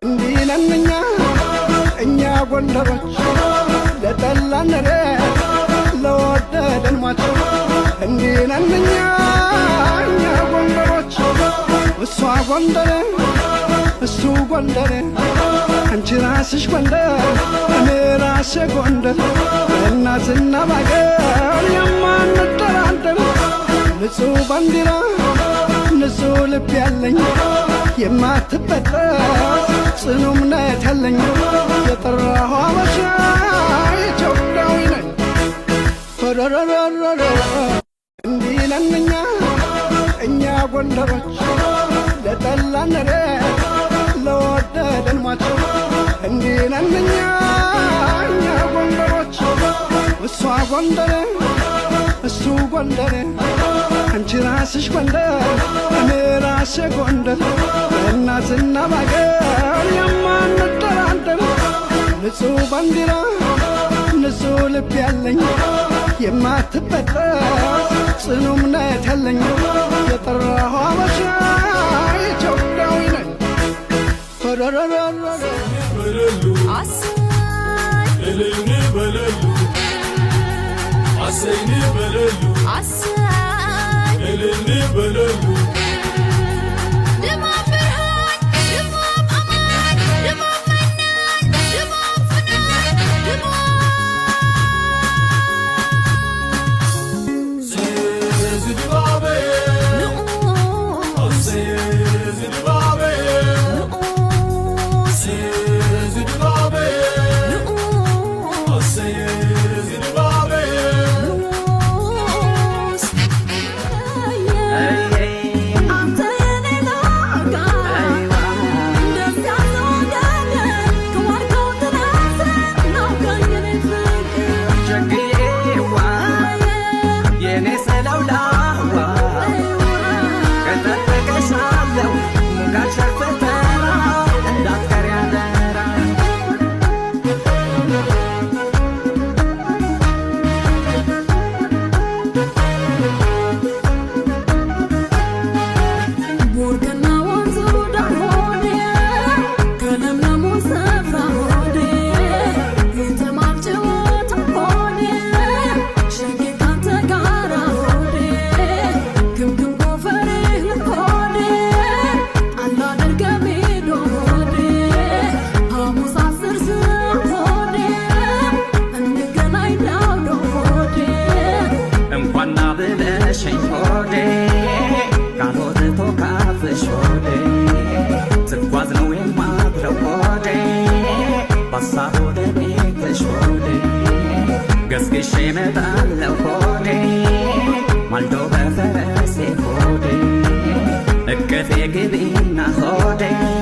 እንዲነኛ እኛ ጎንደሮች ለጠላነረ ለወደደን ሟች እንዲነኛ እኛ ጎንደሮች እሷ ጎንደር እሱ ጎንደር አንቺ ራስሽ ጎንደር እኔ ራሴ ጎንደር እናትና ባገር የማንደራደር ንጹህ ባንዲራ ንጹህ ልብ ያለኝ የማትበጠስ ጽኑ እምነት ያለኝ የጠራሁ አበሻ ኢትዮጵያዊ ነኝ። እንዲህ ነን እኛ ጎንደሮች ለጠላነረ ለወደደን ሟች እንዲህ ነን እኛ ጎንደሮች እሷ ጎንደር እሱ ጎንደር አንቺ ራስሽ ጎንደር እኔ ራሴ ጎንደር እናትና ባገር የማንደራደር ንጹህ ባንዲራ ንጹህ ልብ ያለኝ የማትበጠስ ጽኑ እምነት ያለኝ የጠራሁ አበሻ ኢትዮጵያዊ ነኝ። እልልኒ በለሉ አሰይኒ በለሉ እልልኒ በለሉ Maldo befere se hode, ekkefe gibina hode.